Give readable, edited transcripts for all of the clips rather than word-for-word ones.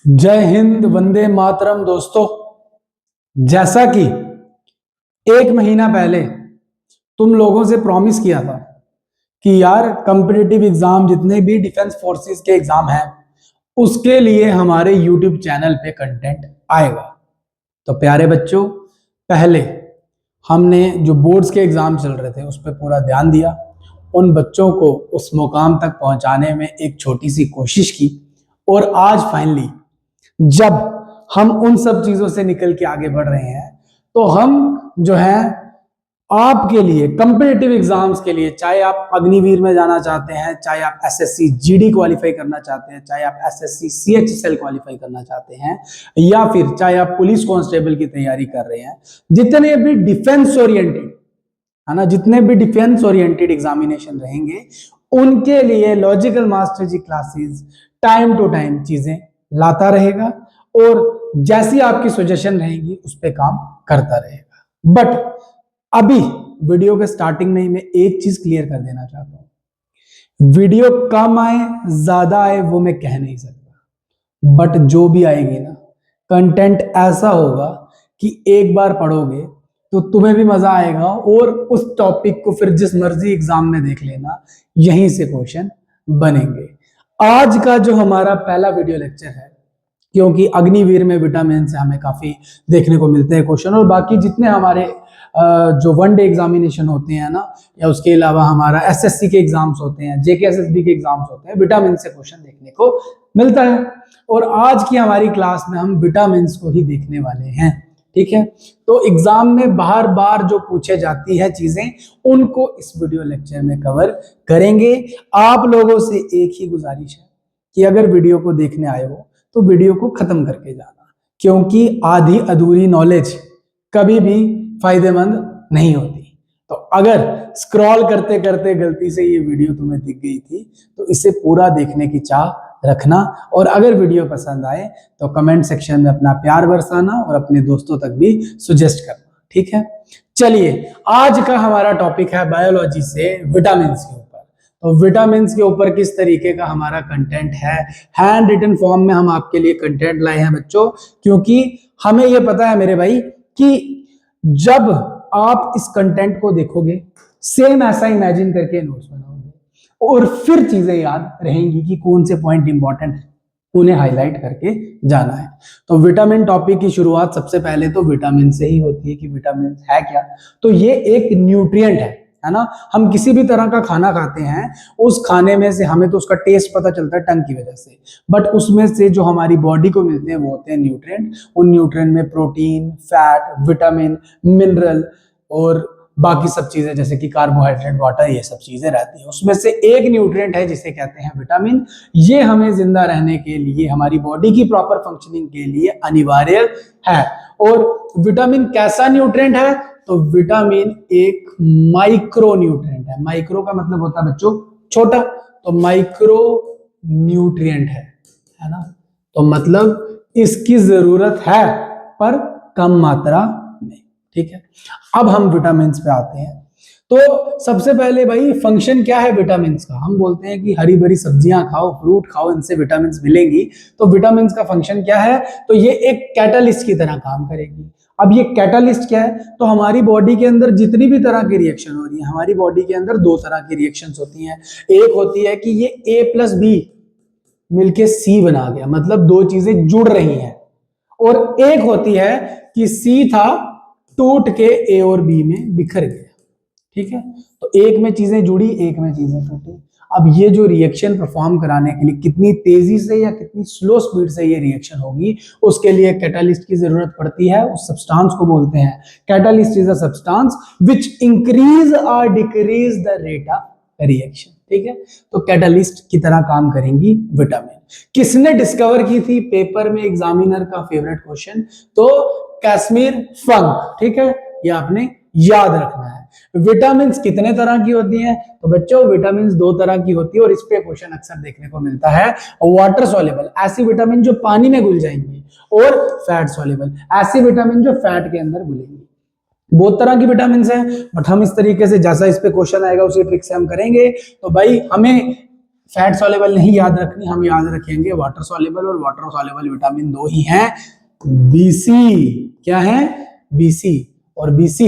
जय हिंद, वंदे मातरम। दोस्तों, जैसा कि एक महीना पहले तुम लोगों से प्रॉमिस किया था कि यार कॉम्पिटिटिव एग्जाम जितने भी डिफेंस फोर्सेस के एग्जाम हैं उसके लिए हमारे यूट्यूब चैनल पे कंटेंट आएगा। तो प्यारे बच्चों, पहले हमने जो बोर्ड्स के एग्जाम चल रहे थे उस पर पूरा ध्यान दिया, उन बच्चों को उस मुकाम तक पहुंचाने में एक छोटी सी कोशिश की, और आज फाइनली जब हम उन सब चीजों से निकल के आगे बढ़ रहे हैं तो हम जो है आपके लिए कॉम्पिटिटिव एग्जाम्स के लिए, चाहे आप अग्निवीर में जाना चाहते हैं, चाहे आप एसएससी जीडी क्वालिफाई करना चाहते हैं, चाहे आप एसएससी सीएचएसएल क्वालिफाई करना चाहते हैं, या फिर चाहे आप पुलिस कांस्टेबल की तैयारी कर रहे हैं, जितने भी डिफेंस ओरिएंटेड है ना, जितने भी डिफेंस ओरिएंटेड एग्जामिनेशन रहेंगे उनके लिए logical master ji classes time to time चीजें लाता रहेगा, और जैसी आपकी सजेशन रहेगी उस पर काम करता रहेगा। बट अभी वीडियो के स्टार्टिंग में ही मैं एक चीज क्लियर कर देना चाहता हूं, वीडियो कम आए ज्यादा आए वो मैं कह नहीं सकता, बट जो भी आएगी ना, कंटेंट ऐसा होगा कि एक बार पढ़ोगे तो तुम्हें भी मजा आएगा, और उस टॉपिक को फिर जिस मर्जी एग्जाम में देख लेना, यहीं से क्वेश्चन बनेंगे। आज का जो हमारा पहला वीडियो लेक्चर है, क्योंकि अग्निवीर में विटामिन से हमें काफी देखने को मिलते हैं क्वेश्चन, और बाकी जितने हमारे जो वन डे एग्जामिनेशन होते हैं ना, या उसके अलावा हमारा एसएससी के एग्जाम्स होते हैं, जेकेएसएसबी के एग्जाम्स होते हैं, विटामिन से क्वेश्चन देखने को मिलता है। और आज की हमारी क्लास में हम विटामिन को ही देखने वाले हैं, ठीक है। तो एग्जाम में बार बार जो पूछे जाती है चीजें, उनको इस वीडियो लेक्चर में कवर करेंगे। आप लोगों से एक ही गुजारिश है कि अगर वीडियो को देखने आए हो तो वीडियो को खत्म करके जाना, क्योंकि आधी अधूरी नॉलेज कभी भी फायदेमंद नहीं होती। तो अगर स्क्रॉल करते करते गलती से ये वीडियो तुम्हें दिख गई थी तो इसे पूरा देखने की चाह रखना, और अगर वीडियो पसंद आए तो कमेंट सेक्शन में अपना प्यार बरसाना और अपने दोस्तों तक भी सुजेस्ट करना, ठीक है। चलिए, आज का हमारा टॉपिक है बायोलॉजी से विटामिन के ऊपर। तो विटामिन के ऊपर किस तरीके का हमारा कंटेंट है, हैंड रिटन फॉर्म में हम आपके लिए कंटेंट लाए हैं बच्चों, क्योंकि हमें यह पता है मेरे भाई कि जब आप इस कंटेंट को देखोगे, सेम ऐसा इमेजिन करके नोट्स बनाओगे, और फिर चीजें याद रहेंगी कि कौन से पॉइंट इंपॉर्टेंट है, उन्हें हाईलाइट करके जाना है। तो विटामिन टॉपिक की शुरुआत सबसे पहले तो विटामिन से ही होती है कि विटामिन है क्या। तो ये एक न्यूट्रिएंट है ना। हम किसी भी तरह का खाना खाते हैं, उस खाने में से हमें तो उसका टेस्ट पता चलता है टंग की वजह से, बट उसमें से जो हमारी बॉडी को मिलते हैं वो होते हैं न्यूट्रिएंट। उन न्यूट्रिएंट में प्रोटीन, फैट, विटामिन, मिनरल और बाकी सब चीजें जैसे कि कार्बोहाइड्रेट, वाटर, ये सब चीजें रहती है। उसमें से एक न्यूट्रिएंट है जिसे कहते हैं विटामिन। ये हमें जिंदा रहने के लिए, हमारी बॉडी की प्रॉपर फंक्शनिंग के लिए अनिवार्य है। और विटामिन कैसा न्यूट्रिएंट है? तो विटामिन एक माइक्रो न्यूट्रिएंट है। माइक्रो का मतलब होता है बच्चों छोटा, तो माइक्रो न्यूट्रिएंट है ना। तो मतलब इसकी जरूरत है पर कम मात्रा में, ठीक है। अब हम विटामिन पे आते हैं। तो सबसे पहले भाई फंक्शन क्या है विटामिन का? हम बोलते हैं कि हरी भरी सब्जियां खाओ, फ्रूट खाओ, इनसे विटामिन मिलेंगी। तो विटामिन का फंक्शन क्या है? तो ये एक कैटालिस्ट की तरह काम करेगी। अब ये कैटालिस्ट क्या है? तो हमारी बॉडी के अंदर जितनी भी तरह की रिएक्शन हो रही है, हमारी बॉडी के अंदर दो तरह की रिएक्शंस होती हैं। एक होती है कि ये A+B मिलके C बना गया, मतलब दो चीजें जुड़ रही हैं, और एक होती है कि C था टूट के A और B में बिखर गया, ठीक है। तो एक में चीजें जुड़ी, एक में चीजें टूटी। अब ये जो रिएक्शन परफॉर्म कराने के लिए कितनी तेजी से या कितनी स्लो स्पीड से ये रिएक्शन होगी, उसके लिए कैटालिस्ट की जरूरत पड़ती है। उस सब्सटेंस को बोलते हैं catalyst is a substance which increase or decrease the rate of reaction, ठीक है। तो कैटालिस्ट की तरह काम करेंगी विटामिन। किसने डिस्कवर की थी? पेपर में एग्जामिनर का फेवरेट क्वेश्चन, तो कैस्मीर फंक, ठीक है। ये आपने याद रखना है। विटामिन कितने तरह की होती हैं? तो बच्चों विटामिन दो तरह की होती है, और इस पे क्वेश्चन अक्सर देखने को मिलता है। वाटर सॉल्युबल, ऐसी विटामिन जो पानी में घुल जाएंगी, और फैट सॉल्युबल, ऐसी विटामिन जो फैट के अंदर घुलेंगी। बहुत तरह की विटामिन हैं, बट हम इस तरीके से जैसा इस पे क्वेश्चन आएगा उसी ट्रिक से हम करेंगे। तो भाई हमें फैट सॉल्युबल नहीं याद रखनी, हम याद रखेंगे वाटर सॉल्युबल, और वाटर सॉल्युबल विटामिन 2 ही हैं, बीसी। क्या है? बीसी। और बीसी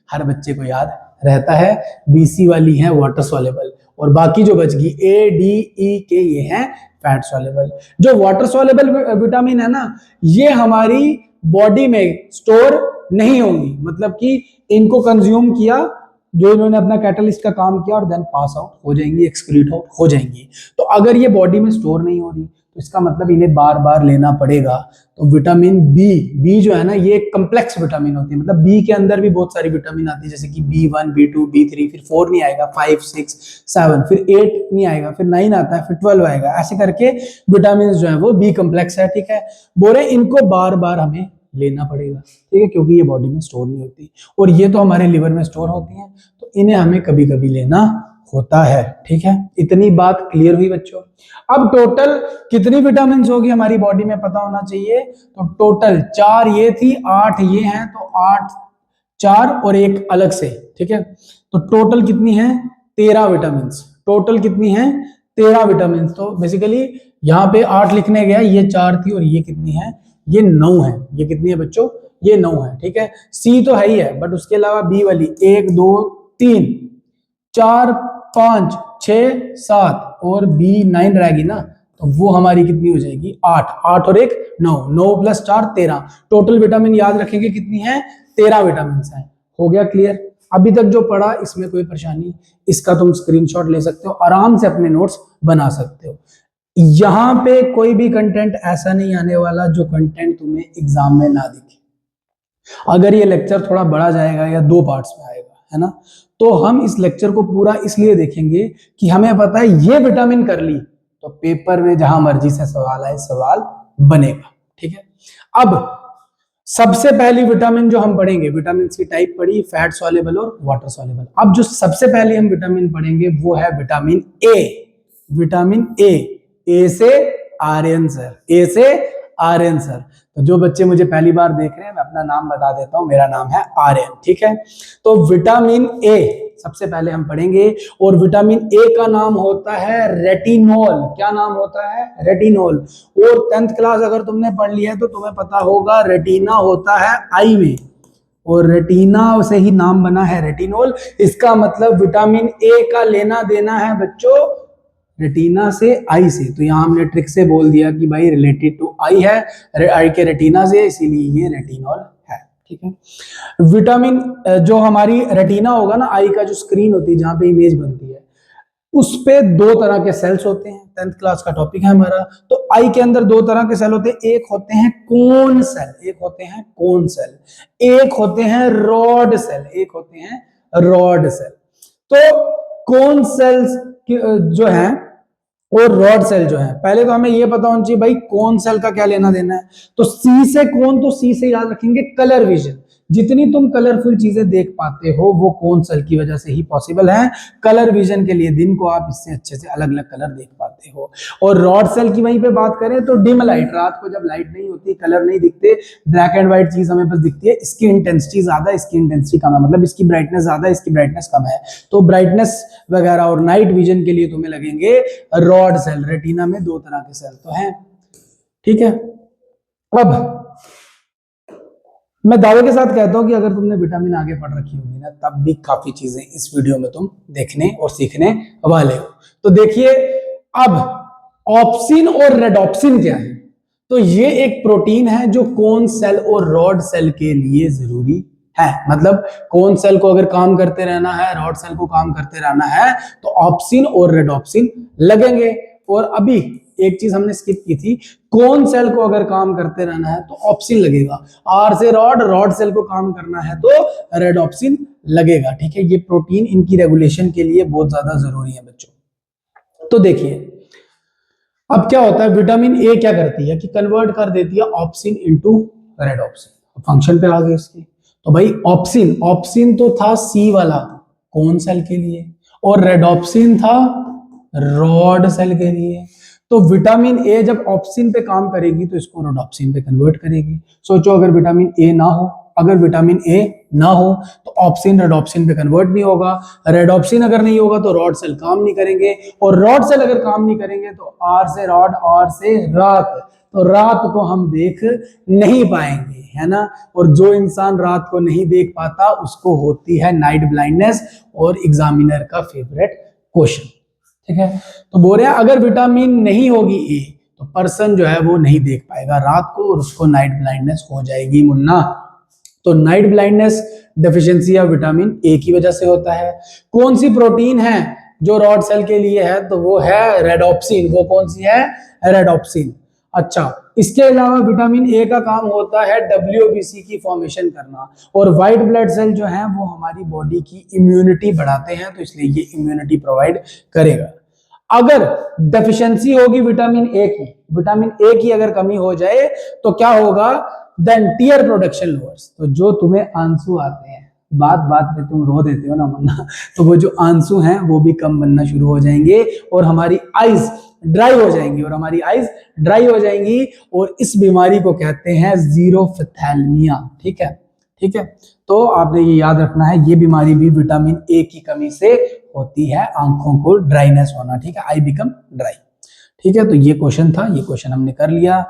हर बच्चे को याद रहता है, बीसी वाली है वाटर सॉल्युबल, और बाकी जो बच गई ए डी ई के ये हैं फैट सॉल्युबल। जो वाटर सॉल्युबल विटामिन है ना, ये हमारी बॉडी में स्टोर नहीं होंगी, मतलब कि इनको कंज्यूम किया, जो इन्होंने अपना कैटलिस्ट का काम किया, और देन पास आउट हो जाएंगी, एक्सक्रीट आउट हो जाएंगी। तो अगर ये बॉडी में स्टोर नहीं हो रही तो इसका मतलब इन्हें बार बार लेना पड़ेगा। तो विटामिन बी जो है ना, ये एक कम्प्लेक्स विटामिन होती है, मतलब बी के अंदर भी बहुत सारी विटामिन आती है, जैसे कि B1 B2 B3, फिर 4 नहीं आएगा, 5 6 7, फिर 8 नहीं आएगा, फिर 9 आता है, फिर 12 आएगा, ऐसे करके विटामिन जो है वो बी कम्प्लेक्स है। ठीक है, बोले इनको बार बार हमें लेना पड़ेगा, ठीक है, क्योंकि ये बॉडी में स्टोर नहीं होती, और ये तो हमारे लिवर में स्टोर होती हैं, तो इन्हें हमें कभी कभी लेना होता है। ठीक है, इतनी बात क्लियर हुई बच्चों। अब टोटल कितनी विटामिन होगी हमारी बॉडी में पता होना चाहिए। तो टोटल 4 ये थी, 8 ये हैं, तो 8 4 और एक अलग से। ठीक है, तो टोटल कितनी है? 13 विटामिन। टोटल कितनी है? 13 विटामिन। तो बेसिकली यहाँ पे 8 लिखने गया, ये 4 थी, और ये कितनी है? ये 9 है। ये कितनी है बच्चों? ये 9 है। ठीक है, सी तो है ही है, बट उसके अलावा बी वाली 1 2 3 4 5 6 7 और बी 9 रहेगी ना, तो वो हमारी कितनी हो जाएगी? 8। 8 और 1 9, 9 + 4 13। टोटल विटामिन याद रखेंगे कितनी है? 13 विटामिन है। हो गया क्लियर? अभी तक जो पढ़ा इसमें कोई परेशानी? इसका तुम स्क्रीनशॉट ले सकते हो, आराम से अपने नोट्स बना सकते हो। यहां पे कोई भी कंटेंट ऐसा नहीं आने वाला जो कंटेंट तुम्हें एग्जाम में ना दिखे। अगर ये लेक्चर थोड़ा बड़ा जाएगा या 2 पार्ट्स में आएगा, है ना, तो हम इस लेक्चर को पूरा इसलिए देखेंगे कि हमें पता है ये विटामिन कर ली तो पेपर में जहां मर्जी से सवाल आए, सवाल बनेगा। ठीक है, अब सबसे पहली विटामिन जो हम पढ़ेंगे, विटामिन की टाइप पढ़ी, फैट सॉल्युबल और वाटर सॉल्युबल। अब जो सबसे पहले हम विटामिन पढ़ेंगे वो है विटामिन ए। विटामिन ए से आर्यन सर, ए से आर्यन सर। तो जो बच्चे मुझे पहली बार देख रहे हैं, मैं अपना नाम बता देता हूं, मेरा नाम है आर्यन। ठीक है, तो विटामिन ए सबसे पहले हम पढ़ेंगे, और विटामिन ए का नाम होता है रेटिनॉल। क्या नाम होता है? रेटिनॉल। और 10th क्लास अगर तुमने पढ़ लिया है तो तुम्हें पता होगा रेटिना होता है आई में, और रेटिना से ही नाम बना है रेटिनॉल। इसका मतलब विटामिन ए का लेना देना है बच्चों रेटिना से आई से। तो यहां हमने ट्रिक से बोल दिया कि भाई रिलेटेड टू आई है, आई के रेटिना से, इसीलिए ये रेटिनॉल है। ठीक है, विटामिन जो हमारी रेटिना होगा ना, आई का जो स्क्रीन होती है जहां पे इमेज बनती है, उस पे 2 तरह के सेल्स होते हैं। 10th क्लास का टॉपिक है हमारा। तो आई के अंदर 2 तरह के सेल होते हैं, एक होते हैं कोन सेल, एक होते हैं कोन सेल, एक होते हैं रॉड सेल, एक होते हैं रॉड सेल। तो कोन सेल्स जो हैं और रॉड सेल जो है, पहले तो हमें ये पता होना चाहिए भाई कौन सेल का क्या लेना देना है। तो सी से कौन, तो सी से याद रखेंगे कलर विजन। जितनी तुम कलरफुल चीजें देख पाते हो वो कौन सेल की वजह से ही पॉसिबल है। कलर विजन के लिए दिन को आप इससे अच्छे से अलग अलग कलर देख पाते हो। और रॉड सेल की वहीं पे बात करें तो डिम लाइट, रात को जब लाइट नहीं होती, कलर नहीं दिखते, ब्लैक एंड व्हाइट चीज हमें बस दिखती है, इसकी इंटेंसिटी ज्यादा, इसकी इंटेंसिटी कम है, मतलब इसकी ब्राइटनेस ज्यादा, इसकी ब्राइटनेस कम है। तो ब्राइटनेस वगैरह और नाइट विजन के लिए तुम्हें लगेंगे रॉड सेल। रेटिना में 2 तरह के सेल तो हैं। ठीक है, अब मैं दावे के साथ कहता हूं कि अगर तुमने विटामिन आगे पढ़ रखी होगी ना, तब भी काफी चीजें इस वीडियो में तुम देखने और सीखने वाले हो। तो देखिए, अब ऑप्सिन और रेडॉप्सिन क्या है? तो ये एक प्रोटीन है जो कोन सेल और रॉड सेल के लिए जरूरी है। मतलब कोन सेल को अगर काम करते रहना है, रॉड सेल को काम करते रहना है, तो ऑप्सिन और रेडॉप्सिन लगेंगे। और अभी एक चीज हमने स्किप की थी, कोन सेल को अगर काम करते रहना है तो ऑप्सिन लगेगा, आर से रॉड, रॉड सेल को काम करना है तो रेडॉप्सिन लगेगा। ठीक है, ये प्रोटीन इनकी रेगुलेशन के लिए बहुत ज्यादा जरूरी है बच्चों। तो देखिए, अब क्या होता है, विटामिन ए क्या करती है कि कन्वर्ट कर देती है ऑप्सिन इनटू रेडॉप्सिन। फंक्शन पे आ गए इसके। तो भाई ऑप्सिन, ऑप्सिन तो था सी वाला कोन सेल के लिए, और रेडॉप्सिन था रॉड सेल के लिए। तो विटामिन ए जब ऑप्सिन पे काम करेगी तो इसको रोडॉप्सिन पे कन्वर्ट करेगी। सोचो अगर विटामिन ए ना हो अगर विटामिन ए ना हो तो ऑप्सिन रेडॉप्सिन पे कन्वर्ट नहीं होगा, रेडॉप्सिन अगर नहीं होगा तो रॉड सेल काम नहीं करेंगे, और रॉड सेल अगर काम नहीं करेंगे तो आर से रॉड, आर से रात, तो रात को हम देख नहीं पाएंगे, है ना। और जो इंसान रात को नहीं देख पाता उसको होती है नाइट ब्लाइंडनेस, और एग्जामिनर का फेवरेट क्वेश्चन, ठीक है। तो बोल रहे हैं अगर विटामिन नहीं होगी ए तो पर्सन जो है वो नहीं देख पाएगा रात को और उसको नाइट ब्लाइंडनेस हो जाएगी मुन्ना। तो night blindness deficiency of vitamin A की वजह से होता है। कौन सी प्रोटीन है जो रॉड सेल के लिए है, तो वो है रेडॉप्सिन। वो कौन सी है? रेडॉप्सिन। अच्छा, इसके अलावा विटामिन ए का काम होता है WBC की फॉर्मेशन करना, और व्हाइट ब्लड सेल जो है वो हमारी बॉडी की इम्यूनिटी बढ़ाते हैं, तो इसलिए ये इम्यूनिटी प्रोवाइड करेगा। अगर डेफिशिएंसी होगी विटामिन ए की अगर कमी हो जाए तो क्या होगा? Then tear production lowers. तो जो तुम्हें आंसू आते हैं, बात बात पे तुम रो देते हो ना मुन्ना, तो वो जो आंसू हैं वो भी कम बनना शुरू हो जाएंगे और हमारी आईज ड्राई हो जाएंगी, और इस बीमारी को कहते हैं जीरोफिथैल्मिया। ठीक है। तो आपने ये याद रखना है, ये बीमारी भी विटामिन ए की कमी से होती है, आंखों को ड्राइनेस होना। ठीक है, आई बिकम ड्राई। ठीक है, तो ये क्वेश्चन था, ये क्वेश्चन हमने कर लिया।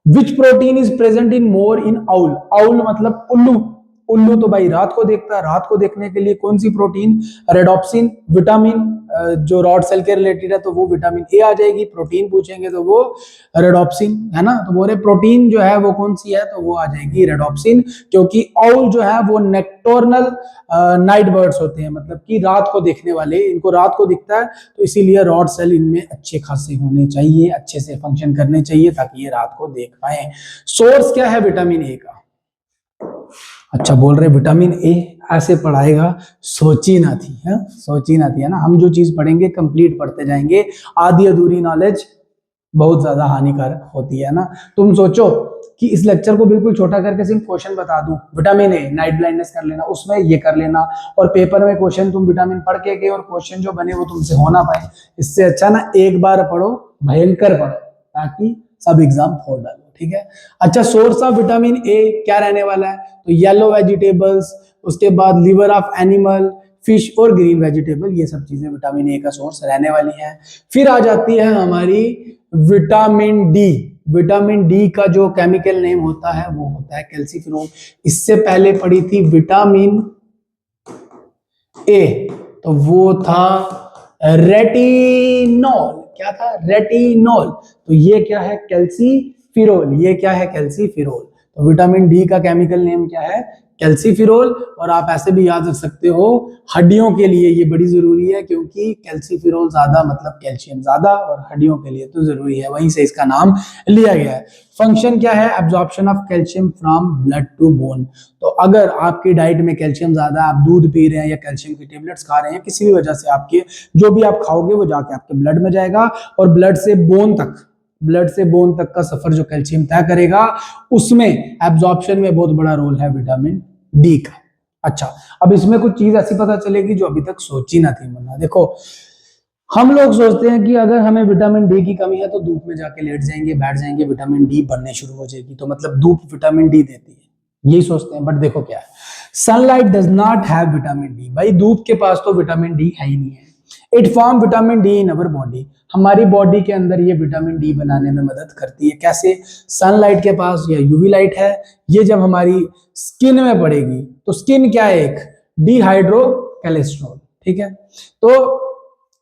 विच protein is present in more in owl? Owl मतलब उल्लू तो भाई रात को देखता है। रात को देखने के लिए कौन सी प्रोटीन? रेडॉप्सिन। विटामिन जो रॉड सेल के रिलेटेड है तो वो विटामिन ए आ जाएगी। प्रोटीन पूछेंगे तो वो रेडॉप्सिन, है ना। तो बोले प्रोटीन जो है वो कौन सी है, तो वो आ जाएगी रेडॉप्सिन, क्योंकि आउल जो है वो नेक्टोर्नल नाइट बर्ड्स होते हैं, मतलब कि रात को देखने वाले, इनको रात को दिखता है, तो इसीलिए रॉड सेल इनमें अच्छे खासे होने चाहिए, अच्छे से फंक्शन करने चाहिए ताकि ये रात को देख पाए। सोर्स क्या है विटामिन ए का? अच्छा, बोल रहे विटामिन ए ऐसे पढ़ाएगा, सोची ना थी, है ना। हम जो चीज पढ़ेंगे कंप्लीट पढ़ते जाएंगे, आधी अधूरी नॉलेज बहुत ज्यादा हानिकारक होती है ना। तुम सोचो कि इस लेक्चर को बिल्कुल छोटा करके सिर्फ क्वेश्चन बता दूं, विटामिन ए नाइट ब्लाइंडनेस कर लेना, उसमें ये कर लेना, और पेपर में क्वेश्चन तुम विटामिन पढ़ के गए और क्वेश्चन जो बने वो तुमसे हो ना पाए। इससे अच्छा ना एक बार पढ़ो, भयंकर पढ़ो, ताकि सब एग्जाम फोड़ डालो। ठीक है। अच्छा, सोर्स ऑफ विटामिन ए क्या रहने वाला है? तो येलो वेजिटेबल्स, उसके बाद लिवर ऑफ एनिमल, फिश और ग्रीन वेजिटेबल, ये सब चीजें विटामिन ए का सोर्स रहने वाली है। फिर आ जाती है हमारी विटामिन डी। विटामिन डी का जो केमिकल नेम होता है वो होता है कैल्सीफेरॉल। इससे पहले पढ़ी थी विटामिन ए, तो वो था रेटिनॉल। क्या था? रेटिनॉल। तो ये क्या है? कैल्सीफेरॉल। ये क्या है? कैल्सीफेरॉल। तो विटामिन डी का केमिकल नेम क्या है? कैल्सीफेरॉल। और आप ऐसे भी याद रख सकते हो, हड्डियों के लिए ये बड़ी जरूरी है, क्योंकि कैल्सीफेरॉल ज्यादा मतलब कैल्शियम ज्यादा, और हड्डियों के लिए तो जरूरी है, वहीं से इसका नाम लिया गया है। फंक्शन क्या है? Absorption of calcium from blood to bone. तो अगर आपकी डाइट में कैल्शियम ज्यादा, आप दूध पी रहे हैं या कैल्शियम की टेबलेट्स खा रहे हैं, किसी भी वजह से आपके जो भी आप खाओगे वो जाके आपके ब्लड में जाएगा, और ब्लड से बोन तक का सफर जो कैल्शियम तय करेगा, उसमें एब्जॉर्प्शन में बहुत बड़ा रोल है विटामिन डी का। अच्छा, अब इसमें कुछ चीज ऐसी पता चलेगी जो अभी तक सोची ना थी मना। देखो, हम लोग सोचते हैं कि अगर हमें विटामिन डी की कमी है तो धूप में जाके लेट जाएंगे, बैठ जाएंगे, विटामिन डी बनने शुरू हो जाएगी, तो मतलब धूप विटामिन डी देती है, यही सोचते हैं। बट देखो क्या है, sunlight does not have vitamin D. भाई धूप के पास तो विटामिन डी है ही नहीं है। It form vitamin D in our body. हमारी बॉडी के अंदर ये विटामिन डी बनाने में मदद करती है। कैसे? सनलाइट के पास या यूवी लाइट है, ये जब हमारी स्किन में पड़ेगी, तो स्किन क्या है? एक डिहाइड्रो कोलेस्ट्रॉल। ठीक है, तो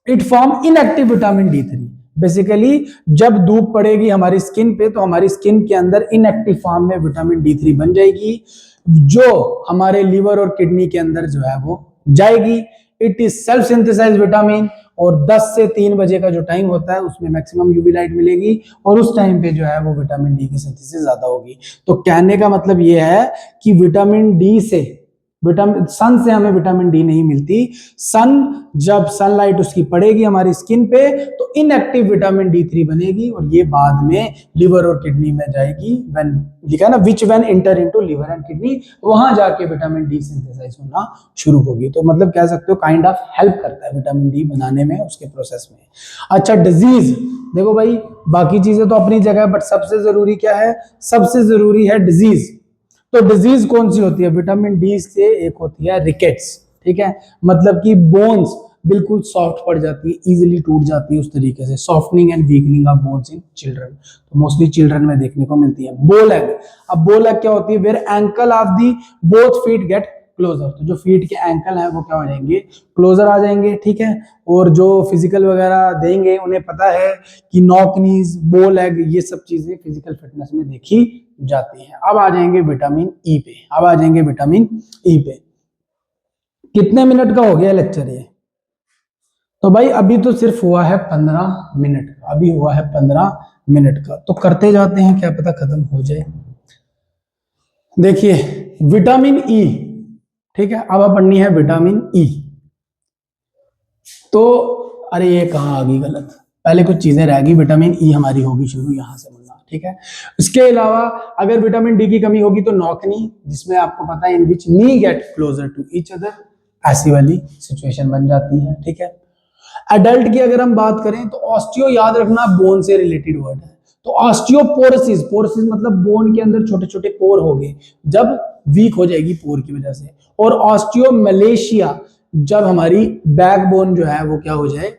it form inactive vitamin D3। Basically जब धूप पड़ेगी हमारी स्किन पे, तो हमारी स्किन के अंदर इनएक्टिव फॉर्म में विटामिन D3 बन जाएगी, जो हमारे लीवर और किडनी के अंदर जो है वो जाएगी। It is self synthesize vitamin, और 10 से 3 बजे का जो टाइम होता है उसमें मैक्सिमम यूवी लाइट मिलेगी, और उस टाइम पे जो है वो विटामिन डी की सिंथेसिस ज्यादा होगी। तो कहने का मतलब ये है कि सन से हमें विटामिन डी नहीं मिलती। जब सनलाइट उसकी पड़ेगी हमारी स्किन पे, तो इनएक्टिव विटामिन D3 बनेगी, और ये बाद में लिवर और किडनी में जाएगी। व्हेन लिखा है ना, विच when enter into liver and kidney, वहां जाके विटामिन डी सिंथेसाइज होना शुरू होगी। तो मतलब कह सकते हो काइंड ऑफ हेल्प करता है विटामिन डी बनाने में, उसके प्रोसेस में। अच्छा, डिजीज। देखो भाई, बाकी चीजें तो अपनी जगह, बट सबसे जरूरी क्या है? सबसे जरूरी है डिजीज। तो डिजीज कौन सी होती है विटामिन डी से? एक होती है रिकेट्स, ठीक है, मतलब कि बोन्स बिल्कुल सॉफ्ट पड़ जाती है, इजीली टूट जाती है, उस तरीके से softening and weakening of bones in children, तो मोस्टली चिल्ड्रन में देखने को मिलती है। बो लेग, अब बो लेग क्या होती है? Where ankle of the both feet get closer, तो जो फीट के एंकल है वो क्या हो जाएंगे? क्लोजर आ जाएंगे, ठीक है। और जो फिजिकल वगैरह देंगे उन्हें पता है कि नॉक नीज, बो लेग, ये सब चीजें फिजिकल फिटनेस में देखी जाती है। अब आ जाएंगे विटामिन ई पे, अब आ जाएंगे विटामिन ई पे। कितने मिनट का हो गया लेक्चर ये? तो भाई अभी तो सिर्फ हुआ है 15 मिनट का, अभी हुआ है 15 मिनट का, तो करते जाते हैं, क्या पता खत्म हो जाए। देखिए विटामिन ई, ठीक है, अब पढ़नी है विटामिन ई। तो अरे ये कहाँ आ गई गलत, पहले कुछ चीजें रह गई, विटामिन ई हमारी होगी शुरू यहां से मुन्ना, ठीक है। इसके अलावा अगर विटामिन डी की कमी होगी तो नॉकनी, जिसमें आपको पता है in which knee get closer to each other, ऐसी वाली सिचुएशन बन जाती है, ठीक है। एडल्ट की अगर हम बात करें तो ऑस्टियो, याद रखना बोन से रिलेटेड वर्ड है, तो ऑस्टियोपोरोसिस, पोरोसिस मतलब बोन के अंदर छोटे छोटे पोर हो गए जब वीक हो जाएगी पोर की वजह से, और ऑस्टियोमलेशिया जब हमारी बैकबोन जो है वो क्या हो जाए?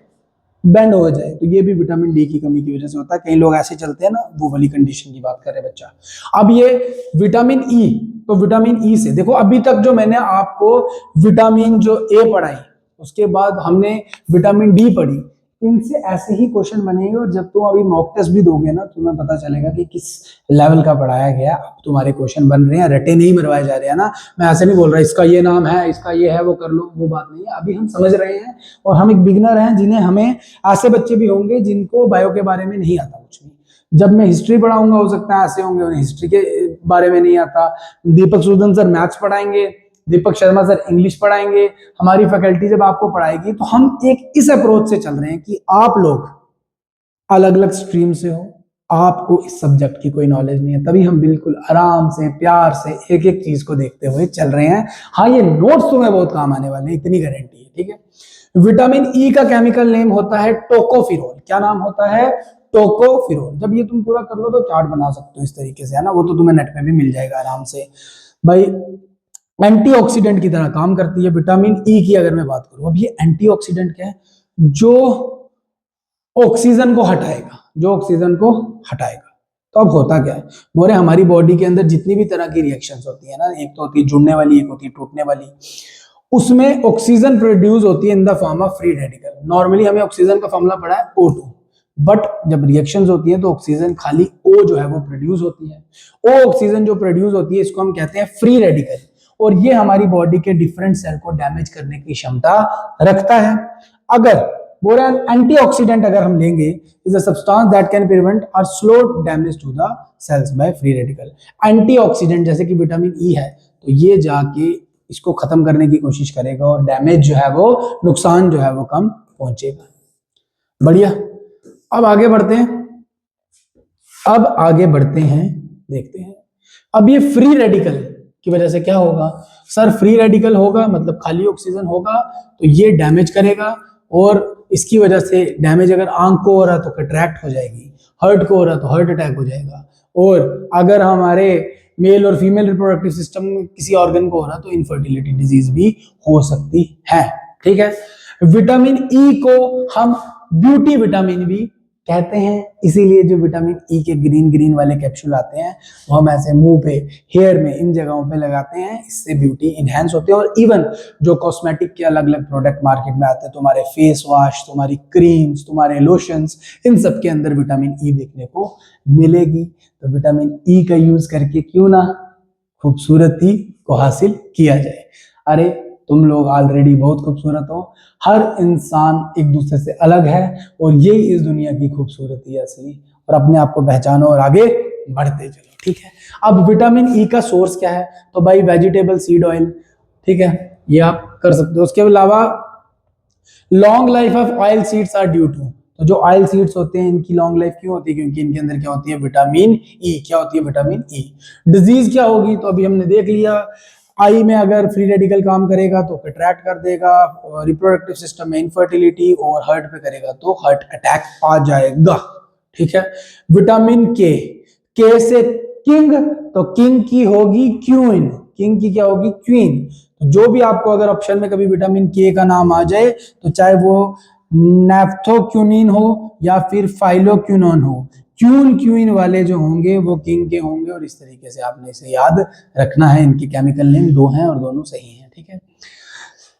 बेंड हो जाए, तो ये भी विटामिन डी की कमी की वजह से होता है। कई लोग ऐसे चलते हैं ना, वो वाली कंडीशन की बात कर रहे बच्चा। अब ये विटामिन ई, तो विटामिन ई से देखो, अभी तक जो मैंने आपको विटामिन जो ए पढ़ाई, उसके बाद हमने विटामिन डी पढ़ी, इनसे ऐसे ही क्वेश्चन बनेंगे, और जब तुम अभी मॉक टेस्ट भी दोगे ना, तुम्हें पता चलेगा कि किस लेवल का पढ़ाया गया। अब तुम्हारे क्वेश्चन बन रहे हैं, रटे नहीं मरवाए जा रहे हैं ना, मैं ऐसे नहीं बोल रहा इसका ये नाम है, इसका ये है, वो कर लो, वो बात नहीं है। अभी हम समझ रहे हैं, और हम एक बिगिनर हैं, जिन्हें हमें, ऐसे बच्चे भी होंगे जिनको बायो के बारे में नहीं आता कुछ भी, जब मैं हिस्ट्री पढ़ाऊंगा हो सकता है ऐसे होंगे उन्हें हिस्ट्री के बारे में नहीं आता, दीपक सूदन सर मैथ्स पढ़ाएंगे, दीपक शर्मा सर इंग्लिश पढ़ाएंगे, हमारी फैकल्टी जब आपको पढ़ाएगी, तो हम एक इस अप्रोच से चल रहे हैं कि आप लोग अलग अलग स्ट्रीम से हो, आपको इस सब्जेक्ट की कोई नॉलेज नहीं है, तभी हम बिल्कुल आराम से प्यार से एक एक चीज को देखते हुए चल रहे हैं। हाँ, ये नोट्स तुम्हें बहुत काम आने वाले हैं, इतनी गारंटी है, ठीक है। विटामिन ई का केमिकल नेम होता है टोकोफिरोल, क्या नाम होता है? टोकोफिरोल। जब ये तुम पूरा कर लो तो चार्ट बना सकते हो इस तरीके से, है ना, वो तो तुम्हें नेट पे भी मिल जाएगा आराम से। भाई एंटीऑक्सीडेंट की तरह काम करती है विटामिन ई की अगर मैं बात करूं। अब ये एंटीऑक्सीडेंट क्या है? जो ऑक्सीजन को हटाएगा, जो ऑक्सीजन को हटाएगा। तो अब होता क्या है, बोरे हमारी बॉडी के अंदर जितनी भी तरह की रिएक्शंस होती है ना, एक तो होती है जुड़ने वाली, एक होती है टूटने वाली, उसमें ऑक्सीजन प्रोड्यूस होती है in the form of free radical. Normally हमें ऑक्सीजन का फॉर्मूला पड़ा है O2, बट जब रिएक्शंस होती हैं तो ऑक्सीजन खाली O जो है वो प्रोड्यूस होती है। O ऑक्सीजन जो प्रोड्यूस होती है इसको हम कहते हैं फ्री रेडिकल, और ये हमारी बॉडी के डिफरेंट सेल को डैमेज करने की क्षमता रखता है। अगर बोरेन एंटीऑक्सीडेंट अगर हम लेंगे, is a substance that can prevent or slow damage to the cells by free radical. Antioxidant जैसे कि विटामिन ई है, तो ये जाके इसको खत्म करने की कोशिश करेगा, और डैमेज जो है वो, नुकसान जो है वो कम पहुंचेगा। बढ़िया, अब आगे बढ़ते हैं, अब आगे बढ़ते हैं, देखते हैं। अब ये फ्री रेडिकल की वजह से क्या होगा सर? फ्री रेडिकल होगा मतलब खाली ऑक्सीजन होगा, तो ये डैमेज करेगा, और इसकी वजह से डैमेज अगर आंख को हो रहा तो कैटरैक्ट हो जाएगी, हर्ट को हो रहा तो हार्ट अटैक हो जाएगा, और अगर हमारे मेल और फीमेल रिप्रोडक्टिव सिस्टम किसी ऑर्गन को हो रहा तो इनफर्टिलिटी डिजीज भी हो सकती है, ठीक है। विटामिन ई को हम ब्यूटी विटामिन भी कहते हैं, इसीलिए जो विटामिन ई के ग्रीन ग्रीन वाले कैप्सूल आते हैं वो हम ऐसे मुंह पे, हेयर में, इन जगहों पे लगाते हैं, इससे ब्यूटी इनहेंस होती है। और इवन जो कॉस्मेटिक के अलग अलग प्रोडक्ट मार्केट में आते हैं, तुम्हारे फेस वॉश, तुम्हारी क्रीम्स, तुम्हारे लोशंस, इन सब के अंदर विटामिन ई देखने को मिलेगी। तो विटामिन ई का यूज करके क्यों ना खूबसूरती को हासिल किया जाए। अरे तुम लोग ऑलरेडी बहुत खूबसूरत हो, हर इंसान एक दूसरे से अलग है, और यही इस दुनिया की खूबसूरती है असली। और अपने आप को पहचानो और आगे बढ़ते चलो, ठीक है। अब विटामिन ई का सोर्स क्या है? तो भाई वेजिटेबल सीड ऑयल, ठीक है, ये आप कर सकते हो। उसके अलावा long life of oil seeds are due to, तो जो ऑयल सीड्स होते हैं इनकी लॉन्ग लाइफ क्यों होती है? क्योंकि इनके अंदर क्या होती है? Vitamin E. क्या होती है? Vitamin E. डिजीज क्या होगी? तो अभी हमने देख लिया, आई में अगर फ्री रेडिकल काम करेगा तो कैटरैक्ट कर देगा, रिप्रोडक्टिव सिस्टम में इनफर्टिलिटी, और हार्ट पे करेगा तो हार्ट अटैक आ जाएगा, ठीक है। विटामिन के से किंग, तो किंग की होगी क्वीन, किंग की क्या होगी क्वीन। तो जो भी आपको अगर ऑप्शन में कभी विटामिन के का नाम आ जाए, तो चाहे वो नेफ्थोक्विनिन हो या फिर फाइलोक्विनोन हो, क्यून क्यूइन वाले जो होंगे वो किंग के होंगे, और इस तरीके से आपने इसे याद रखना है। इनके केमिकल नेम दो हैं और दोनों सही हैं, ठीक है।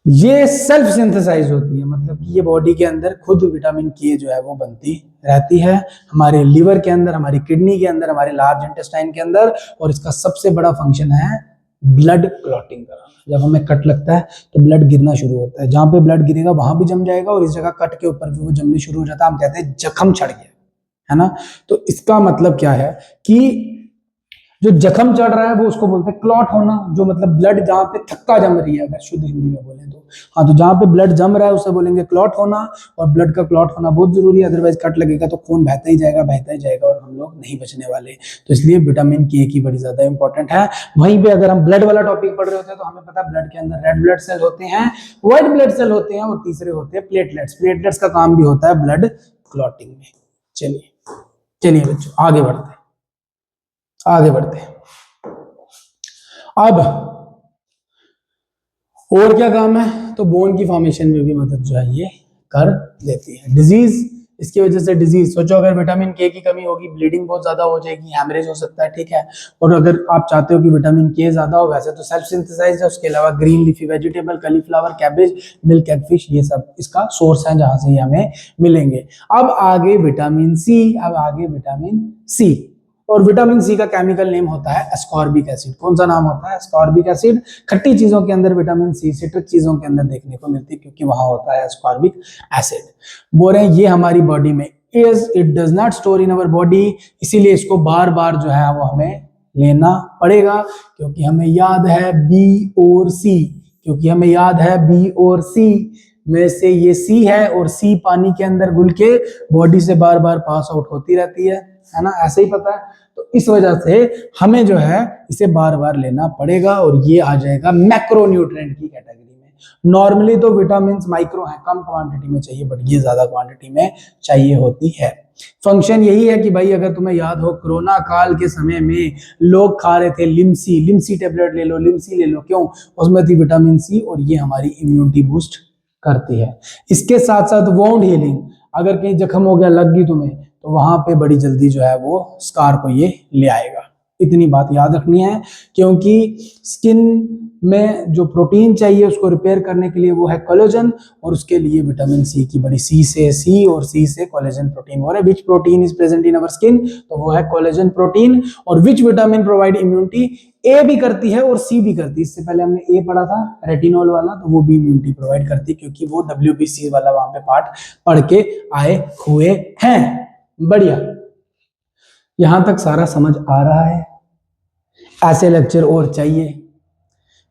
ये सेल्फ सिंथेसाइज होती है, मतलब कि ये बॉडी के अंदर खुद विटामिन के जो है वो बनती रहती है, हमारे लीवर के अंदर, हमारी किडनी के अंदर, हमारे लार्ज इंटेस्टाइन के अंदर। और इसका सबसे बड़ा फंक्शन है ब्लड क्लॉटिंग कराना। जब हमें कट लगता है तो ब्लड गिरना शुरू होता है, जहां पे ब्लड गिरेगा वहां भी जम जाएगा, और इस जगह कट के ऊपर भी वो जमने शुरू हो जाता है, हम कहते हैं जख्म छड़ गया, है ना। तो इसका मतलब क्या है कि जो जख्म चढ़ रहा है वो उसको बोलते हैं क्लॉट होना, जो मतलब ब्लड जहां पे थक्का जम रही है, अगर शुद्ध हिंदी में बोले तो। हाँ, तो जहां पे ब्लड जम रहा है उसे बोलेंगे क्लॉट होना, और ब्लड का क्लॉट होना बहुत जरूरी है, अदरवाइज कट लगेगा तो खून बहता ही जाएगा, बहता ही जाएगा, और हम लोग नहीं बचने वाले। तो इसलिए विटामिन के की बड़ी ज्यादा इंपॉर्टेंट है। वहीं पे अगर हम ब्लड वाला टॉपिक पढ़ रहे होते हैं तो हमें पता है ब्लड के अंदर रेड ब्लड सेल होते हैं, व्हाइट ब्लड सेल होते हैं, और तीसरे होते हैं प्लेटलेट्स। प्लेटलेट्स का काम भी होता है ब्लड क्लॉटिंग में। चलिए चलिए बच्चों, आगे बढ़ते हैं, आगे बढ़ते हैं। अब और क्या काम है, तो बोन की फॉर्मेशन में भी मदद जो है ये कर देती है। डिजीज, इसकी वजह से डिजीज, सोचो अगर विटामिन के की कमी होगी, ब्लीडिंग बहुत ज्यादा हो जाएगी, हैमरेज हो सकता है, ठीक है। और अगर आप चाहते हो कि विटामिन के ज्यादा हो, वैसे तो सेल्फ सिंथेसाइज है, उसके अलावा green leafy vegetable, cauliflower, cabbage, milk, egg, fish, ये सब इसका सोर्स है जहां से ये हमें मिलेंगे। अब आगे विटामिन सी, अब आगे विटामिन सी, और विटामिन सी का केमिकल नेम होता है एस्कॉर्बिक एसिड। कौन सा नाम होता है, एस्कॉर्बिक एसिड। खट्टी चीजों के अंदर विटामिन सी सिट्रिक चीजों के अंदर देखने को मिलती है, क्योंकि वहां होता है एस्कॉर्बिक एसिड। बोल रहे हैं ये हमारी बॉडी में is, it does not store in our body, इसीलिए इसको बार बार जो है वो हमें लेना पड़ेगा, क्योंकि हमें याद है बी और सी, क्योंकि हमें याद है बी और सी में से ये सी है, और सी पानी के अंदर घुल के बॉडी से बार बार पास आउट होती रहती है ना, ऐसे ही पता है। तो इस वजह से हमें जो है इसे बार बार लेना पड़ेगा, और ये आ जाएगा मैक्रोन्यूट्रिएंट की कैटेगरी में। नॉर्मली तो विटामिन माइक्रो है, कम क्वांटिटी में चाहिए, बट ये ज्यादा क्वांटिटी में चाहिए होती है। फंक्शन यही है कि भाई अगर तुम्हें याद हो, कोरोना काल के समय में लोग खा रहे थे लिम्सी, लिम्सी टेबलेट ले लो, लिम्सी ले लो, क्यों, उसमें थी विटामिन सी, और ये हमारी इम्यूनिटी बूस्ट करती है। इसके साथ साथ वोंड हीलिंग, अगर कहीं जख्म हो गया, लग गई तुम्हें, तो वहां पे बड़ी जल्दी जो है वो स्कार को ये ले आएगा। इतनी बात याद रखनी है, क्योंकि स्किन में जो प्रोटीन चाहिए उसको रिपेयर करने के लिए वो है कोलेजन, और उसके लिए विटामिन सी की बड़ी, सी से सी और सी से कोलेजन प्रोटीन हो रहा है। Which protein is present in our skin, तो वो है कोलेजन प्रोटीन। और विच विटामिन प्रोवाइड इम्यूनिटी, ए भी करती है और सी भी करती है। इससे पहले हमने ए पढ़ा था रेटिनॉल वाला, तो वो भी इम्यूनिटी प्रोवाइड करती है, क्योंकि वो WBC वाला वहां पे पार्ट पढ़ के आए हुए हैं। बढ़िया, यहां तक सारा समझ आ रहा है। ऐसे लेक्चर और चाहिए,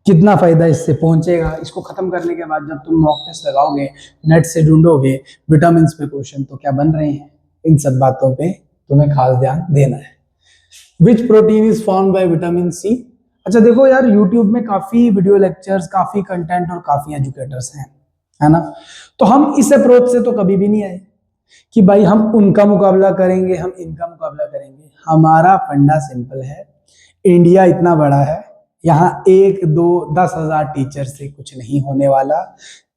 कितना फायदा इससे पहुंचेगा। इसको खत्म करने के बाद जब तुम मॉक टेस्ट लगाओगे, नेट से ढूंढोगे विटामिन पे क्वेश्चन, तो क्या बन रहे हैं, इन सब बातों पे तुम्हें खास ध्यान देना है। Which protein is formed by vitamin C. अच्छा देखो यार, यूट्यूब में काफी वीडियो लेक्चर्स, काफी कंटेंट और काफी एजुकेटर्स हैं, है ना। तो हम इस अप्रोच से तो कभी भी नहीं आए कि भाई हम उनका मुकाबला करेंगे, हम इनका मुकाबला करेंगे। हमारा फंडा सिंपल है, इंडिया इतना बड़ा है, यहाँ 1, 2, 10,000 टीचर से कुछ नहीं होने वाला।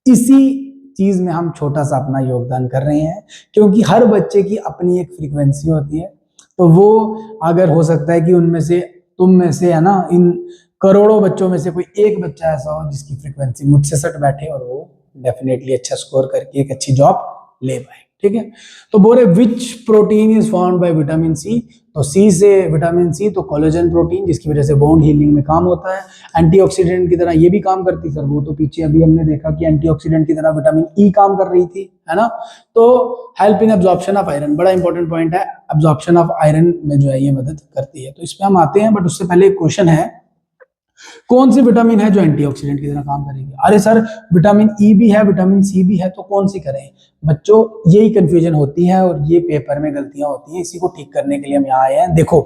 इसी चीज में हम छोटा सा अपना योगदान कर रहे हैं, क्योंकि हर बच्चे की अपनी एक फ्रीक्वेंसी होती है। तो वो अगर हो सकता है कि उनमें से, तुम में से, है ना, इन करोड़ों बच्चों में से कोई एक बच्चा ऐसा हो जिसकी फ्रीक्वेंसी मुझसे सट बैठे, और वो डेफिनेटली अच्छा स्कोर करके एक अच्छी जॉब ले पाए, ठीक है। तो बोले which protein is formed by vitamin C, तो सी से विटामिन सी, तो कोलेजन प्रोटीन, जिसकी वजह से बोन हीलिंग में काम होता है। एंटीऑक्सीडेंट की तरह ये भी काम करती सर, वो तो पीछे अभी हमने देखा कि एंटीऑक्सीडेंट की तरह विटामिन ई काम कर रही थी, है ना। तो help in absorption of iron, बड़ा इंपॉर्टेंट पॉइंट है, एब्जॉर्प्शन ऑफ आयरन में जो है ये मदद करती है। तो इस पे हम आते हैं, बट उससे पहले एक क्वेश्चन है, कौन सी विटामिन है जो एंटीऑक्सीडेंट की तरह काम करेगी। अरे सर, विटामिन ई भी है, विटामिन सी भी है, तो कौन सी करें। बच्चों यही कंफ्यूजन होती है, और ये पेपर में गलतियां होती हैं, इसी को ठीक करने के लिए हम यहाँ आए हैं। देखो,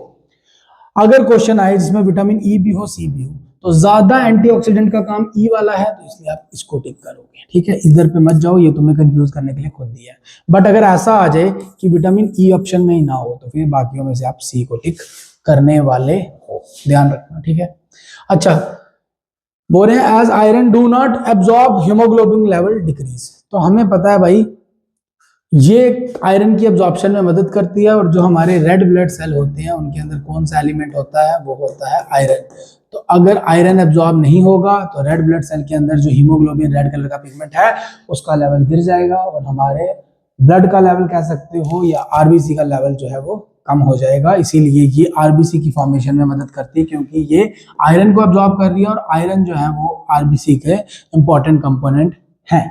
अगर क्वेश्चन आए जिसमें विटामिन ई भी हो, सी भी हो, तो ज्यादा एंटीऑक्सीडेंट का काम ई वाला है, तो इसलिए आप इसको टिक करोगे, ठीक है। इधर पे मत जाओ, ये तुम्हें कंफ्यूज करने के लिए खुद दिया है। बट अगर ऐसा आ जाए कि विटामिन ई ऑप्शन में ही ना हो, तो फिर बाकियों में से आप सी को टिक करने वाले हो, ध्यान रखना, ठीक है। अच्छा, बोल रहे हैं as iron do not absorb haemoglobin level decrease, तो हमें पता है भाई ये आयरन की एब्जॉर्प्शन में मदद करती है, और जो हमारे रेड ब्लड सेल होते हैं उनके अंदर कौन सा एलिमेंट होता है, वो होता है आयरन। तो अगर आयरन एब्जॉर्ब नहीं होगा तो रेड ब्लड सेल के अंदर जो हीमोग्लोबिन रेड कलर का पिगमेंट है उसका लेवल गिर जाएगा, और हमारे ब्लड का लेवल कह सकते हो या आरबीसी का लेवल जो है वो कम हो जाएगा। इसीलिए ये आरबीसी की फॉर्मेशन में मदद करती है, क्योंकि ये आयरन को एब्जॉर्ब कर रही है, और आयरन जो है वो आरबीसी के इंपॉर्टेंट कंपोनेंट है।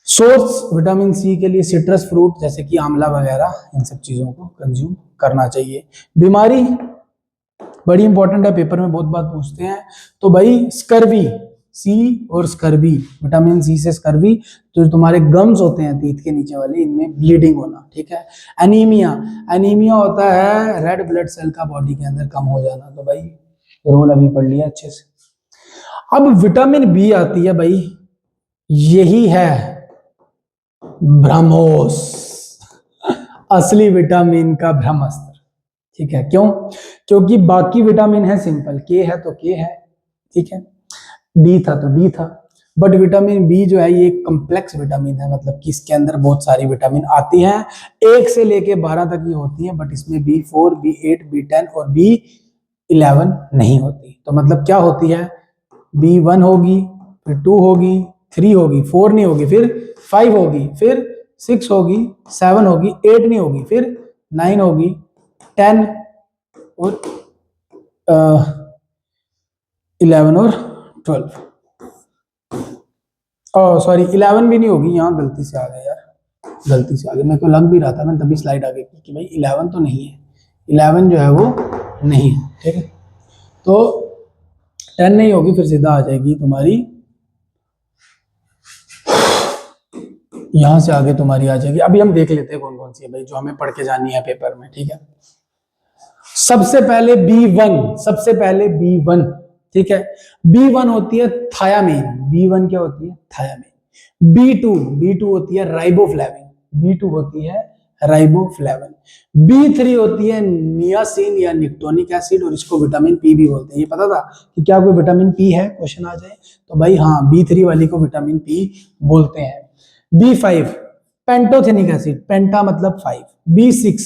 सोर्स विटामिन सी के लिए सिट्रस फ्रूट जैसे कि आंवला वगैरह, इन सब चीजों को कंज्यूम करना चाहिए। बीमारी बड़ी इंपॉर्टेंट है, पेपर में बहुत बार पूछते हैं। तो भाई स्कर्वी, सी और स्कर्वी, विटामिन सी से स्कर्वी, तो तुम्हारे गम्स होते हैं तीत के नीचे वाले, इनमें ब्लीडिंग होना, ठीक है। एनीमिया, एनीमिया होता है रेड ब्लड सेल का बॉडी के अंदर कम हो जाना, तो भाई रोल अभी पढ़ लिया अच्छे से। अब विटामिन बी आती है भाई, यही है ब्रह्मोस, असली विटामिन का ब्रह्मास्त्र, ठीक है। क्यों? क्योंकि बाकी विटामिन है सिंपल, के है तो के है, ठीक है, डी था तो डी था, बट विटामिन बी जो है ये कॉम्प्लेक्स विटामिन है, मतलब कि इसके अंदर बहुत सारी विटामिन आती हैं, 1 से लेके 12 तक की होती हैं, बट इसमें B4, B8, B10 और B11 नहीं होती। तो मतलब क्या होती है, B1 होगी, फिर 2 होगी, 3 होगी, 4 नहीं होगी, फिर 5 होगी, फिर 6 होगी, 7 होगी, 8 नहीं होगी, फिर 9 होगी, 10 और 11 और 12। सॉरी 11 भी नहीं होगी, यहाँ गलती से आ गया यार, गलती से आ गया, मेरे को लग भी रहा था, मैं तभी स्लाइड आगे की कि भाई 11 तो नहीं है, 11 जो है वो नहीं है, ठीक है। तो 10 नहीं होगी, फिर सीधा आ जाएगी तुम्हारी, यहां से आगे तुम्हारी आ जाएगी। अभी हम देख लेते हैं कौन कौन सी है भाई जो हमें पढ़ के जानी है पेपर में, ठीक है। सबसे पहले B1, सबसे पहले B1, ठीक है। B1 होती है थायामीन, B1 क्या होती है, थायामीन। B2 होती है राइबोफ्लेविन, B2 होती है राइबोफ्लेविन। B3 होती है नियासिन या निकोटिनिक एसिड, और इसको विटामिन पी भी बोलते हैं। ये पता था कि क्या कोई विटामिन पी है, क्वेश्चन आ जाए तो भाई हाँ, B3 वाली को विटामिन पी बोलते हैं। B5 पेंटोथेनिक एसिड, पेंटा मतलब 5। B6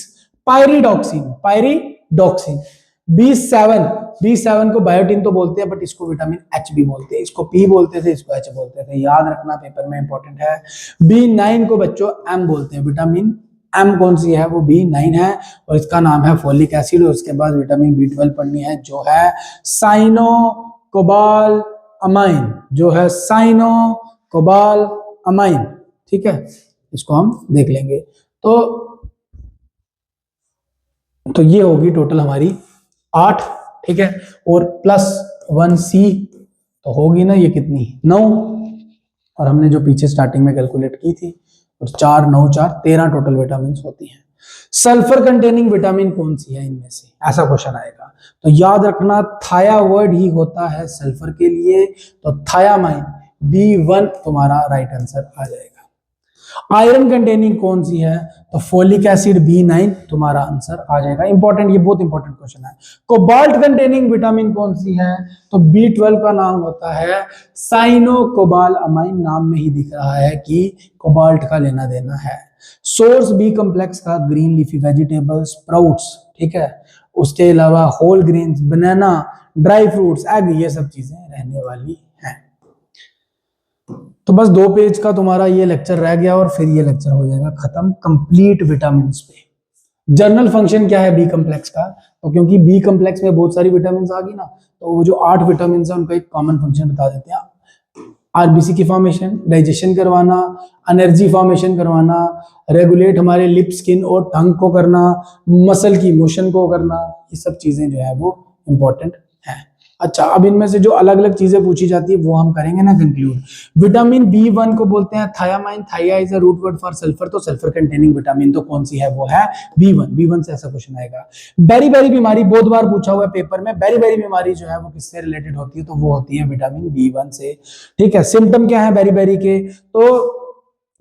pyridoxine, pyridoxine. B7 को बायोटिन तो बोलते हैं, बट इसको विटामिन एच भी बोलते हैं, इसको पी बोलते थे, इसको एच बोलते थे, याद रखना पेपर में इंपॉर्टेंट है। B9 को बच्चों एम बोलते हैं, विटामिन एम कौन सी है, वो B9 है, और इसका नाम है फोलिक एसिड। और उसके बाद विटामिन B12 पढ़नी है, जो है साइनो कोबाल अमाइन, जो है साइनो कोबाल अमाइन, ठीक है, इसको हम देख लेंगे। तो ये होगी टोटल हमारी 8, ठीक है, और +1C तो होगी ना ये कितनी, 9, और हमने जो पीछे स्टार्टिंग में कैलकुलेट की थी, और 4 9 4 13 टोटल विटामिन होती हैं। सल्फर कंटेनिंग विटामिन कौन सी है इनमें से, ऐसा क्वेश्चन आएगा, तो याद रखना थाया वर्ड ही होता है सल्फर के लिए, तो थायामाइन B1 तुम्हारा राइट आंसर आ जाएगा। आयरन कंटेनिंग कौन सी है, तो फोलिक एसिड B9 तुम्हारा आंसर आ जाएगा। इंपॉर्टेंट, ये बहुत इंपॉर्टेंट क्वेश्चन है। कोबाल्ट कंटेनिंग विटामिन कौन सी है, तो B12 का नाम होता है साइनो कोबाल अमाइन, नाम में ही दिख रहा है कि कोबाल्ट का लेना देना है। सोर्स B कॉम्प्लेक्स का ग्रीन लीफी वेजिटेबल्स, स्प्राउट्स, ठीक है, उसके अलावा होल ग्रेन्स, बनाना, ड्राई फ्रूट्स, एग, ये सब चीजें रहने वाली हैं। तो बस 2 पेज का तुम्हारा ये लेक्चर रह गया, और फिर ये लेक्चर हो जाएगा खत्म कंप्लीट विटामिन पे। जर्नल फंक्शन क्या है बी कॉम्प्लेक्स का, तो क्योंकि बी कॉम्प्लेक्स में बहुत सारी विटामिन आ गई ना, तो वो जो 8 विटामिन है उनका एक कॉमन फंक्शन बता देते हैं। आरबीसी की फॉर्मेशन, डाइजेशन करवाना, एनर्जी फॉर्मेशन करवाना, रेगुलेट हमारे लिप, स्किन और टंग को करना, मसल की मोशन को करना, ये सब चीजें जो है वो इंपॉर्टेंट है। अच्छा, अब इनमें से जो अलग अलग चीजें पूछी जाती है वो हम करेंगे ना कंक्लूड। विटामिन B1 को बोलते हैं thiamine, thia is a root word for sulphur, तो सल्फर कंटेनिंग विटामिन तो कौन सी है, वो है B1 से ऐसा क्वेश्चन आएगा। बेरी बेरी बीमारी बहुत बार पूछा हुआ है पेपर में, बेरी बेरी बीमारी जो है वो किससे रिलेटेड होती है, तो वो होती है विटामिन B1 से, ठीक है। सिम्टम क्या है बेरी बेरी के, तो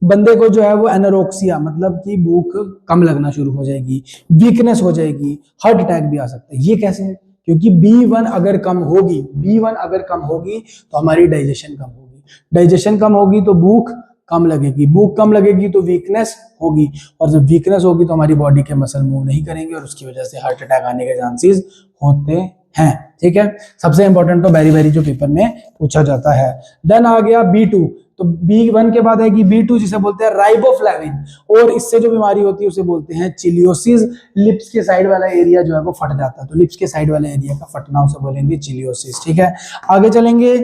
बंदे को जो है वो एनोरेक्सिया मतलब कि भूख कम लगना शुरू हो जाएगी, वीकनेस हो जाएगी, हार्ट अटैक भी आ सकता है। ये कैसे है? क्योंकि B1 अगर कम होगी, B1 अगर कम होगी तो हमारी डाइजेशन कम होगी, डाइजेशन कम होगी तो भूख कम लगेगी, भूख कम लगेगी तो वीकनेस होगी, और जब वीकनेस होगी तो हमारी बॉडी के मसल मूव नहीं करेंगे और उसकी वजह से हार्ट अटैक आने के चांसेस होते हैं। ठीक है, सबसे इंपॉर्टेंट तो बेरी बेरी जो पेपर में पूछा जाता है। देन आ गया B2, तो B1 के बाद आएगी B2 जिसे बोलते हैं राइबोफ्लेविन, और इससे जो बीमारी होती है उसे बोलते हैं चिलियोसिस। लिप्स के साइड वाला एरिया जो है वो फट जाता है, तो लिप्स के साइड वाले एरिया का फटना उसे बोलेंगे चिलियोसिस। ठीक है, आगे चलेंगे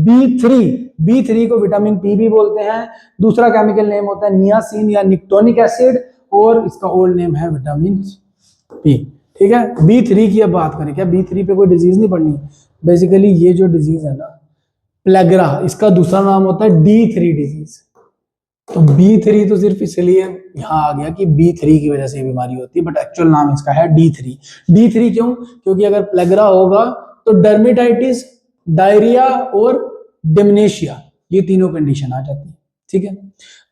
B3, B3 को विटामिन पी भी बोलते हैं, दूसरा केमिकल नेम होता है नियासिन या निक्टोनिक एसिड, और इसका ओल्ड नेम है विटामिन पी। ठीक है, B3 की अब बात करें, क्या B3 पे कोई डिजीज नहीं पड़नी? बेसिकली ये जो डिजीज है ना प्लेगरा, इसका दूसरा नाम होता है D3 डिजीज। तो B3 तो सिर्फ इसलिए यहां आ गया कि B3 की वजह से ये बीमारी होती है, बट एक्चुअल नाम इसका है D3। D3 क्यों? क्योंकि अगर प्लेगरा होगा तो डर्मेटाइटिस, डायरिया और डिमनेशिया, ये तीनों कंडीशन आ जाती है। ठीक है,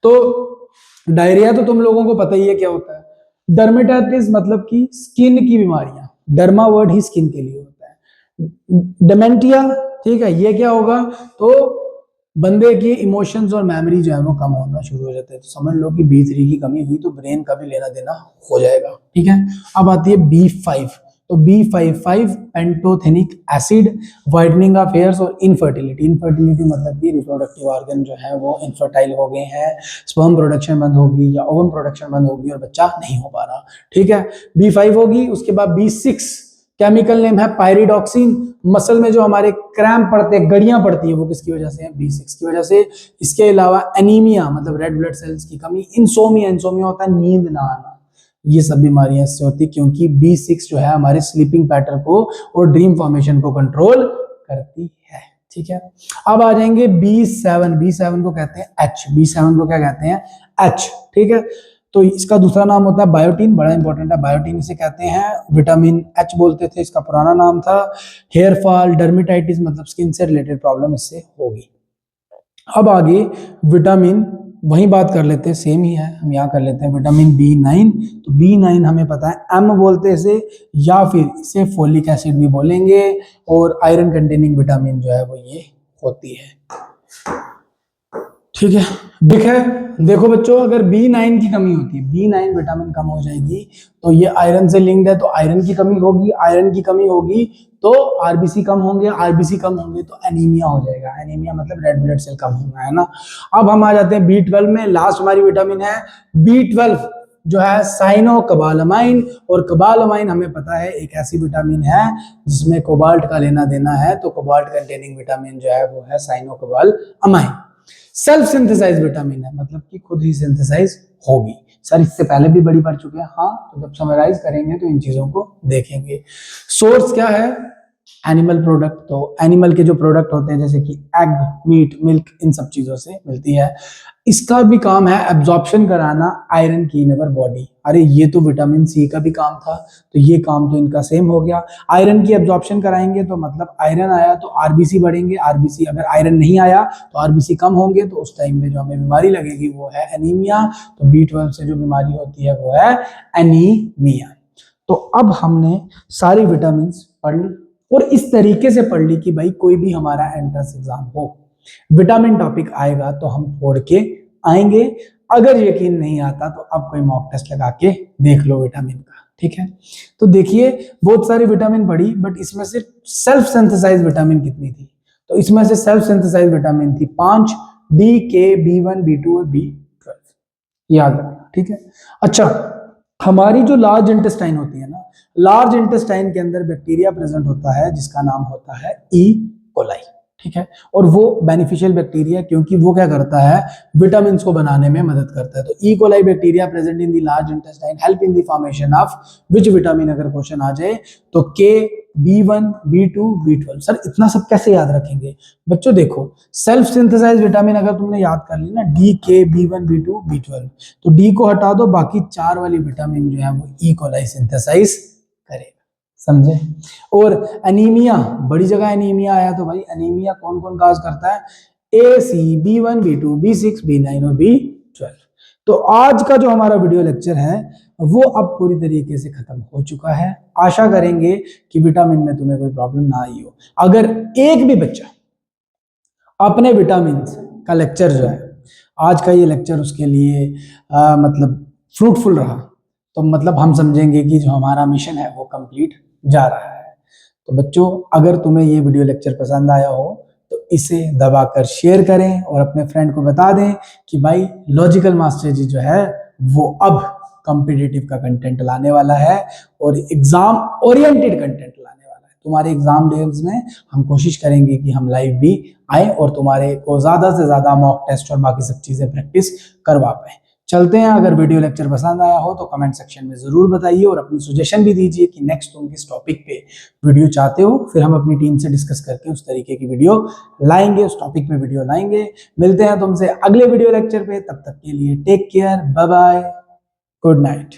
तो डायरिया तो तुम लोगों को पता ही है क्या होता है। डर्मेटाइटिस मतलब कि स्किन की बीमारियां, डर्मा वर्ड ही स्किन के लिए होता है। डेमेंटिया, ठीक है, ये क्या होगा? तो बंदे की इमोशंस और मेमोरी जो है वो कम होना शुरू हो जाते हैं। तो समझ लो कि B3 की कमी हुई तो ब्रेन का भी लेना देना हो जाएगा। ठीक है, अब आती है B5, तो B5 pantothenic acid, widening of hairs और इनफर्टिलिटी। इनफर्टिलिटी मतलब कि रिप्रोडक्टिव ऑर्गन जो है वो इनफर्टाइल हो गए हैं, स्पर्म प्रोडक्शन बंद होगी या ओवम प्रोडक्शन बंद होगी और बच्चा नहीं हो पा रहा। ठीक है, B5 होगी। उसके बाद B6, केमिकल नेम है पायरिडॉक्सिन। मसल में जो हमारे क्रैम्प पड़ते हैं, गड़ियां पड़ती है, वो किसकी वजह से है? B6 की वजह से। इसके अलावा एनीमिया मतलब रेड ब्लड सेल्स की कमी, इंसोमिया, इंसोमिया होता है नींद ना आना, ये सब बीमारियां इससे होती है क्योंकि B6 जो है हमारे स्लीपिंग पैटर्न को और ड्रीम फॉर्मेशन को कंट्रोल करती है। ठीक है, अब आ जाएंगे B7, B7 को कहते हैं H, B7 को क्या कहते हैं? H। ठीक है, तो इसका दूसरा नाम होता है बायोटीन, बड़ा इंपॉर्टेंट है, बायोटीन इसे कहते हैं, विटामिन H बोलते थे, इसका पुराना नाम था। हेयर फॉल, डर्मेटाइटिस मतलब स्किन से रिलेटेड प्रॉब्लम इससे होगी। अब आगे विटामिन, वही बात कर लेते हैं, सेम ही है, हम यहाँ कर लेते हैं विटामिन B9। तो B9 हमें पता है M बोलते हैं इसे, या फिर इसे फोलिक एसिड भी बोलेंगे, और आयरन कंटेनिंग विटामिन जो है वो ये होती है। ठीक है, देखो बच्चों, अगर B9 की कमी होती है, B9 विटामिन कम हो जाएगी तो ये आयरन से लिंक्ड है, तो आयरन की कमी होगी, आयरन की कमी होगी तो आरबीसी कम होंगे, आरबीसी कम होंगे तो एनीमिया हो जाएगा, एनीमिया मतलब रेड ब्लड सेल कम होना, है ना। अब हम आ जाते हैं B12 में, लास्ट हमारी विटामिन है B12 जो है साइनोकोबालामाइन, और कोबालामाइन हमें पता है एक ऐसी विटामिन है जिसमें कोबाल्ट का लेना देना है, तो कोबाल्ट कंटेनिंग विटामिन जो है वो है साइनोकोबालामाइन। सेल्फ सिंथेसाइज विटामिन है, मतलब कि खुद ही सिंथेसाइज होगी। सर इससे पहले भी बड़ी पढ़ चुके हैं, हाँ, तो जब समराइज करेंगे तो इन चीजों को देखेंगे। सोर्स क्या है? एनिमल प्रोडक्ट, तो एनिमल के जो प्रोडक्ट होते हैं जैसे कि एग, मीट, मिल्क, इन सब चीजों से मिलती है। इसका भी काम है एब्जॉर्प्शन कराना आयरन की इन अवर बॉडी। अरे ये तो विटामिन सी का भी काम था, तो ये काम तो इनका सेम हो गया। आयरन की एब्जॉर्प्शन कराएंगे तो मतलब आयरन आया तो आरबीसी बढ़ेंगे, आरबीसी, अगर आयरन नहीं आया तो आरबीसी कम होंगे, तो उस टाइम में जो हमें बीमारी लगेगी वो है एनीमिया। तो B12 से जो बीमारी होती है वो है एनीमिया। तो अब हमने सारी विटामिन पढ़ ली, और इस तरीके से पढ़ ली कि भाई कोई भी हमारा एंट्रेंस एग्जाम हो, विटामिन टॉपिक आएगा तो हम पढ़ के आएंगे। अगर यकीन नहीं आता तो अब कोई मॉक टेस्ट लगा के देख लो विटामिन का। ठीक है, तो देखिए बहुत सारी विटामिन पढ़ी, बट इसमें से सेल्फ सिंथेसाइज विटामिन कितनी थी? तो इसमें से सेल्फ सिंथेसाइज विटामिन थी 5, D, K, B1, B2 और B12, याद रखना। ठीक है, अच्छा, हमारी जो लार्ज इंटेस्टाइन होती है ना, लार्ज इंटेस्टाइन के अंदर बैक्टीरिया प्रेजेंट होता है जिसका नाम होता है ई कोलाई। ठीक है, और वो बेनिफिशियल बैक्टीरिया क्योंकि वो क्या करता है, विटामिन को बनाने में मदद करता है। तो E coli bacteria present in the large intestine help in the formation of which vitamin, अगर क्वेश्चन आ जाए तो के, B1, B2, B12। सर इतना सब कैसे याद रखेंगे? बच्चों देखो, सेल्फ सिंथेसाइज विटामिन अगर तुमने याद कर ली ना, D, K, B1, B2, B12, तो D को हटा दो, बाकी 4 वाली विटामिन जो है वो ई कोलाई सिंथेसाइज करेगा। समझे? और एनीमिया, बड़ी जगह एनीमिया आया, तो भाई एनीमिया कौन कौन काज करता है? AC, B1, B2, B6, B9 और B12। तो आज का जो हमारा वीडियो लेक्चर है वो अब पूरी तरीके से खत्म हो चुका है। आशा करेंगे कि विटामिन में तुम्हें कोई प्रॉब्लम ना आई हो। अगर एक भी बच्चा अपने विटामिन का लेक्चर जो है आज का ये लेक्चर उसके लिए मतलब फ्रूटफुल रहा, तो मतलब हम समझेंगे कि जो हमारा मिशन है वो कंप्लीट जा रहा है। तो बच्चों, अगर तुम्हें ये वीडियो लेक्चर पसंद आया हो तो इसे दबाकर शेयर करें और अपने फ्रेंड को बता दें कि भाई लॉजिकल मास्टर जी जो है वो अब कॉम्पिटिटिव का कंटेंट लाने वाला है और एग्जाम ओरिएंटेड कंटेंट लाने वाला है। तुम्हारे एग्जाम डेज में हम कोशिश करेंगे कि हम लाइव भी आए और तुम्हारे को ज्यादा से ज्यादा मॉक टेस्ट और बाकी सब चीजें प्रैक्टिस करवा पाए। चलते हैं। अगर वीडियो लेक्चर पसंद आया हो तो कमेंट सेक्शन में जरूर बताइए और अपनी सजेशन भी दीजिए कि नेक्स्ट तुम किस टॉपिक पे वीडियो चाहते हो। फिर हम अपनी टीम से डिस्कस करके उस तरीके की वीडियो लाएंगे, उस टॉपिक पे वीडियो लाएंगे। मिलते हैं तुमसे अगले वीडियो लेक्चर पे, तब तक के लिए take care, bye bye, good night.